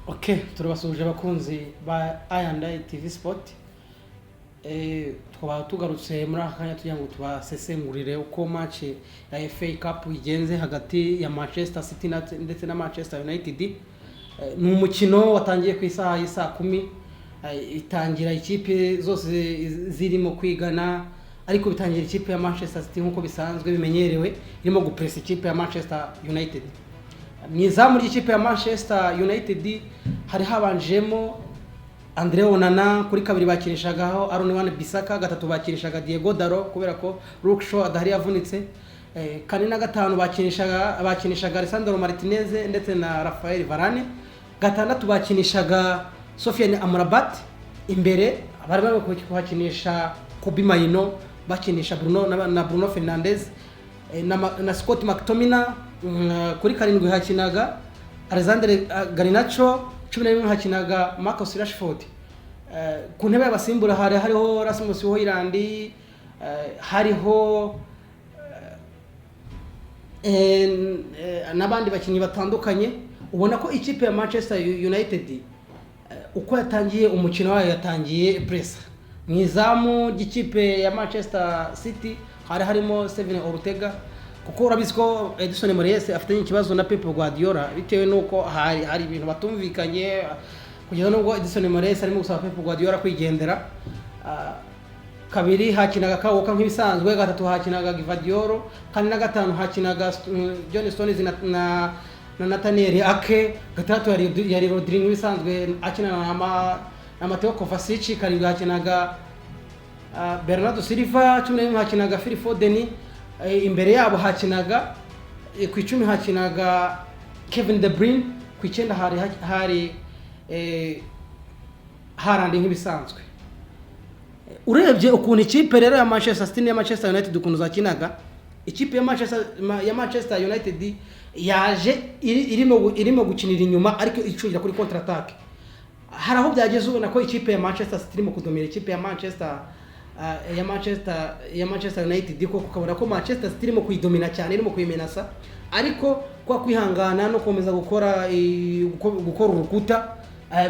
Okay, turabasuje abakunzi ba I&I TV Sport. Twaba tugarutse muri aka kanya tugira ngo tubasesengurire uko match ya FA Cup igenze hagati ya Manchester City ndetse na Manchester United. Ni umukino watangiye ku isaha y'isa 10, itangira ikipe zose zirimo kwigana, ariko bitangira ikipe ya Manchester City nkuko bisanzwe bimenyerewe irimo gupress ikipe ya Manchester United. Mwizamu ry'ikipe ya Manchester United hari habanjemo Andre Onana, kuri kabiri bakinishagaho Aaron Wan-Bissaka, gatatu bakinishaga Diego Dalot kubera ko Luke Shaw adahari yavunitse, kane na gatanu bakinishaga Alessandro Martinez ndetse na Rafael Varane, gatandatu bakinishaga Sofiane Amrabat, imbere bari bakinisha Kobbie Mainoo, bakinisha Bruno Fernandes na Scott McTominay, kuri karindwi hakinaga Alexander Garnacho, 11 hakinaga Marcus Rashford. Ku ntebe y'abasimbura hariho Rasmus Hojlund, hariho n'abandi bakinnyi batandukanye. Ubona ko ikipe ya Manchester United uko yatangiye umukino wayo yatangiye press. Mwizamu ry'ikipe ya Manchester City harimo Steven Ortega, kuko urabizi ko Edison Moraes afite ikibazo na Pep Guardiola bitewe nuko hari ibintu batumvikanye, kugeza nubwo Edison Moraes arimo gusaba Pep Guardiola kwigendera. Kabiri hakinaga Kawoka nk'ibisanzwe, gatatu hakinaga Gvardiol, kane na gatanu hakinaga John Stones na Nathaniel Ake, gatatu yari Rodri nk'ibisanzwe akina na Mateo Kovacic, karindwi hakinaga Bernardo Silva, 11 hakinaga Phil Foden, imbere yabo hakinaga ku 10 hakinaga Kevin De Bruyne, ku 9 hari Haaland nk'ibisanzwe. Urebye ukuntu ikipe rero ya Manchester City na Manchester United ukuntu zakinaga, ikipe ya Manchester United yaje irimo gukinira inyuma ariko icungira kuri counter attack. Hari aho byageze ubona ko ikipe ya Manchester City irimo kudomera ikipe ya Manchester United, ko ukabona ko Manchester City irimo kuyidomina cyane, irimo kuyimenasa, ariko kwa kwihangana no komeza gukora urukuta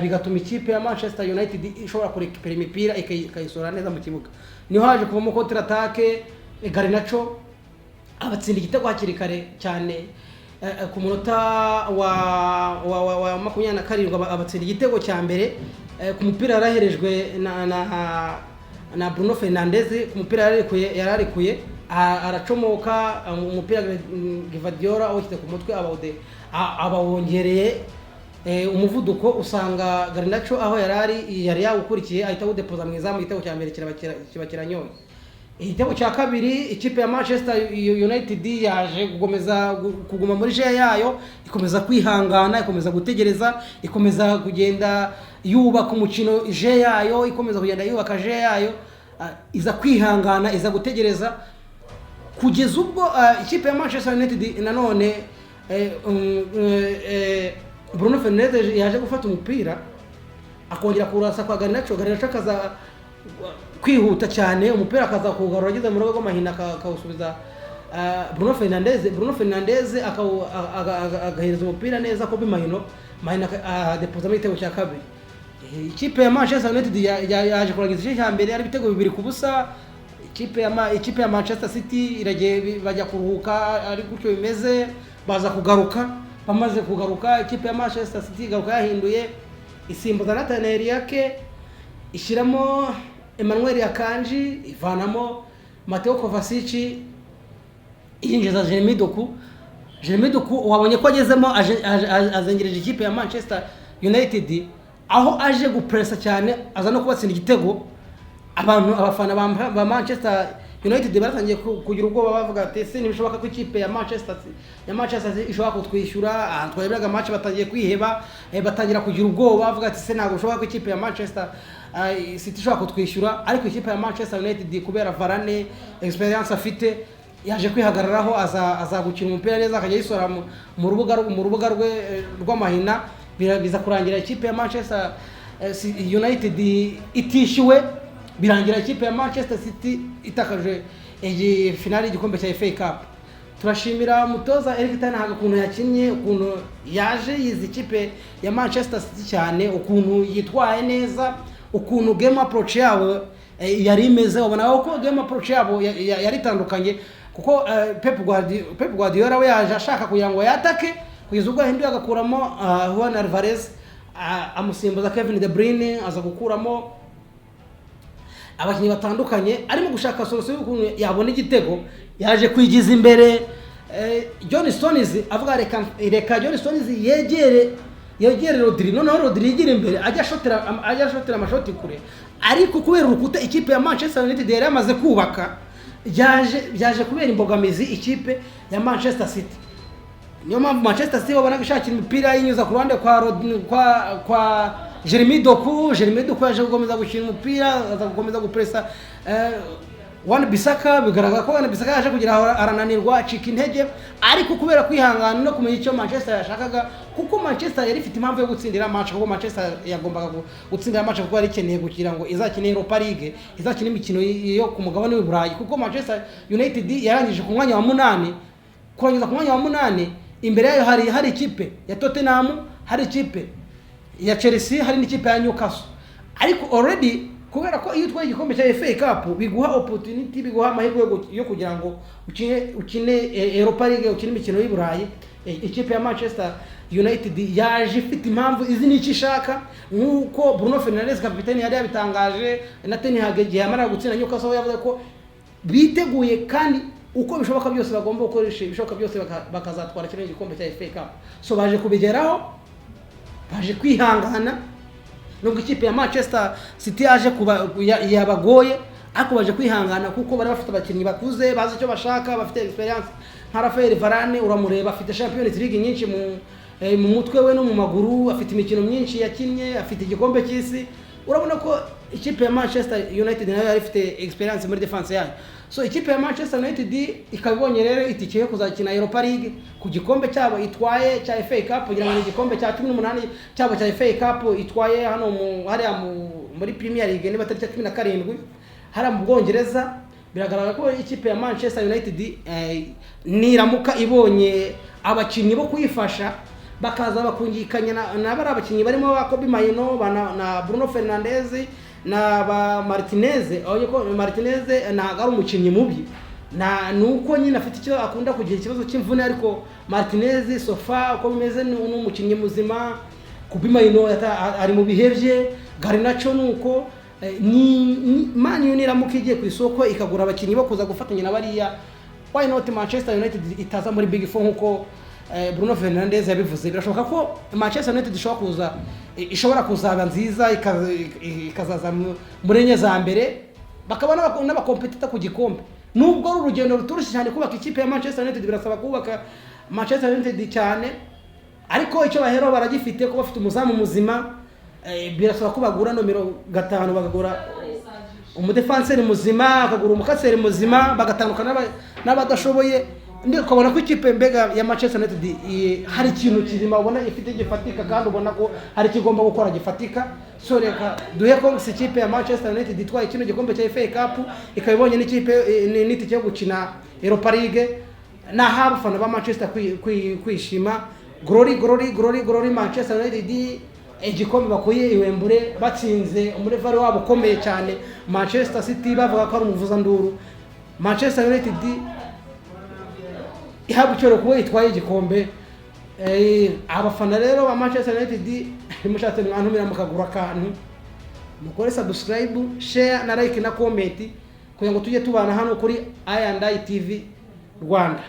bigatuma ikipe ya Manchester United ishobora kurekipera imipira ikayisora neza mu kibuga. Niho haje kuvamo counter attack, Garnacho abatsinda igitego hakiri kare cyane ku munota wa 27 abatsinda igitego cya mbere ku mupira yaraherejwe na Bruno Fernandes, ku mupira yararikuye aracomoka umupira Gvardiol awushyira ku mutwe abawongereye umuvuduko, usanga Garnacho aho yari yawukurikiye ahita awudepoza mu izamu, igitego cya mbere kiba kiranyoye. Igitego cya kabiri ikipe ya Manchester United yaje kuguma muri je yayo, ikomeza kwihangana, ikomeza gutegereza, ikomeza kugenda yubaka umukino je yayo, ikomeza kugenda yubaka je yayo, iza kwihangana, iza gutegereza kugeza ubwo ikipe ya Manchester United nanone Bruno Fernandes yaje gufata umupira akongera kurasa kwa Garnacho akaza kwihuta cyane, umupira akaza kugarura ageze mu rugo rw'amahina akawusubiza Bruno Fernandes agahereza umupira neza Kobbie Mainoo depoza mu gitego cya kabiri. Ikipe ya Manchester United yaje kurangiza igice cya mbere ari ibitego 2-0. Ikipe ya Manchester City bajya kuruhuka, ari gutyo bimeze, baza kugaruka. Bamaze kugaruka ikipe ya Manchester City igaruka yahinduye, isimbuza Nathaniel Ake, ishyiramo Emmanuel Akanji, ivanamo Mateo Kovacic, yinjiza Jeremy Doku wabonye ko agezemo azengereje ikipe ya Manchester United, aho aje gupressa cyane aza no kubatsinda igitego. Abafana ba Manchester United baratangiye kugira ubwoba, bavuga ati se ntibishoboka ko ikipe ya Manchester ishobora kutwishyura. Tweberaga match batangiye kwiheba, batangira kugira ubwoba, bavuga ati se ntabwo bishoboka ko ikipe ya Manchester City ishobora kutwishyura. Ariko ikipe ya Manchester United kubera Varane experience afite yaje kwihagararaho, aza gukina umupira neza, akajya yisora mu rubuga rw'amahina, biza kurangira ikipe ya Manchester United itishyuwe, birangira ikipe ya Manchester City itakaje finali y'igikombe cya FA Cup. turashimira umutoza Erik ten Hag ukuntu yakinnye, ukuntu yaje yizi ikipe ya Manchester City cyane, ukuntu yitwaye neza, ukuntu game approach yabo yari imeze. Ubona ko game approach yabo yari tandukanye, kuko Pep Guardiola we yaje ashaka kugira ngo yatake kugeza ubwo ahinduye agakuramo Juan Alvarez, amusimbuza Kevin De Bruyne, aza gukuramo abakinnyi batandukanye, arimo gushaka solution y'ukuntu yabona igitego. Yaje kwigiza imbere John Stones, avuga reka John Stones yegere Rodri, noneho Rodri yigira imbere ajya shotera amashoti kure. Ariko kubera urukuta ikipe ya Manchester United yari yamaze kubaka, byaje kubera imbogamizi ikipe ya Manchester City. Niyo mpamvu Manchester City babona gushakira imipira yinyuza ku ruhande kwa Jeremy Doku yaje gukomeza gukina umupira, aza gukomeza gupressa Wan-Bissaka. Bigaragara ko Wan-Bissaka yaje kugira arananirwa acika intege, ariko kubera kwihangana no kumenya icyo Manchester yashakaga, kuko Manchester yari ifite impamvu yo gutsindira match, kuko Manchester yagombaga gutsindira match kuko yari ikeneye kugira ngo izakine Europa League, izakine imikino yo ku mugabane w'i Burayi, kuko Manchester United yarangije ku mwanya wa 8. Kurangeza ku mwanya wa 8, imbere yayo hari ikipe ya Tottenham, hari ikipe ya Chelsea, hari n'ikipe ya Newcastle. Ariko already kubera ko iyo utwaye igikombe cya FA Cup biguha opportunity, biguha amahirwe yo kugira ngo ukine Europa League, ukine imikino y'i Burayi. Ikipe ya Manchester United yaje ifite impamvu izi n'iki ishaka, nkuko Bruno Fernandes kapiteni yari yabitangaje na Ten Hag igihe yamara gutsinda Newcastle, yavuze ko biteguye kandi uko bishoboka byose bagomba gukoresha ibishoboka byose bakazatwara kino gikombe cya FA Cup. So baje kubigeraho, baje kwihangana. Nubwo ikipe ya Manchester City yaje yabagoye, ariko baje kwihangana kuko bari bafite abakinnyi bakuze bazi icyo bashaka, bafite experience. Nka Rafael Varane uramureba, afite Champions League nyinshi mu mutwe we no mu maguru, afite imikino myinshi yakinnye, afite igikombe cy'isi. Urabona ko ikipe ya Manchester United nayo yari ifite experience muri defense yayo. So ikipe ya Manchester United ikabibonye rero itike yo kuzakina Europa League ku gikombe cyabo itwaye cya FA Cup, kugira ngo igikombe cya 18 cyabo cya FA Cup itwaye hano muri Premier League ni batari 17 hari mu Bwongereza. Biragaragara ko ikipe ya Manchester United niramuka ibonye abakinnyi bo kuyifasha, bakaza bakungikanya na bari abakinnyi barimo ba Kobe Mainoo na Bruno Fernandes na ba Martinez. Ko Martinez ntago ari umukinnyi mubi, nuko nyine afite icyo akunda kugira ikibazo cy'imvune, ariko Martinez sofa uko bimeze n'umukinnyi muzima. Kobe Mainoo ari mu bihevye, Garnacho nuko ni Man U niramuka igiye ku isoko ikagura abakinnyi bo kuza gufatanya na bariya, why not Manchester United itaza muri Big Four nkuko Bruno Fernandes yabivuze. Birashoboka ko Manchester United ishobora kuzaba nziza ikazaza muri enye za mbere, bakabona n'abakompetita ku gikombe. Nubwo ari urugendo ruturushye cyane kubaka ikipe ya Manchester United, birasaba kubaka Manchester United cyane, ariko icyo bahero baragifite ko bafite umuzamu muzima. Birasaba ko bagura nomero 5, bagagura umudefenseur muzima, akagura umukaseri muzima, bagatandukana n'abadashoboye. Ndi kubona ko ikipe mbega ya Manchester United hari ikintu kizima ubona ifite gifatika, kandi ubona ko hari kigomba gukora gifatika. So reka duhe ko ikipe ya Manchester United itwaye kino gikombe cya FA Cup, ikabibonye n'ikipe n'itike yo gukina Europa League, na habafana ba Manchester kwishima. Glory Manchester United igikombe bakuye iwembure, batsinze umurevare wabo ukomeye cyane Manchester City, bavuga ko ari umuvuza nduru. Manchester United ihabucyoro kuba itwaye igikombe. Abafana rero ba Manchester United mushatse mwantumira mukagura akantu, mukore subscribe, share na like na comment kugira ngo tujye tubana hano kuri I&I TV Rwanda.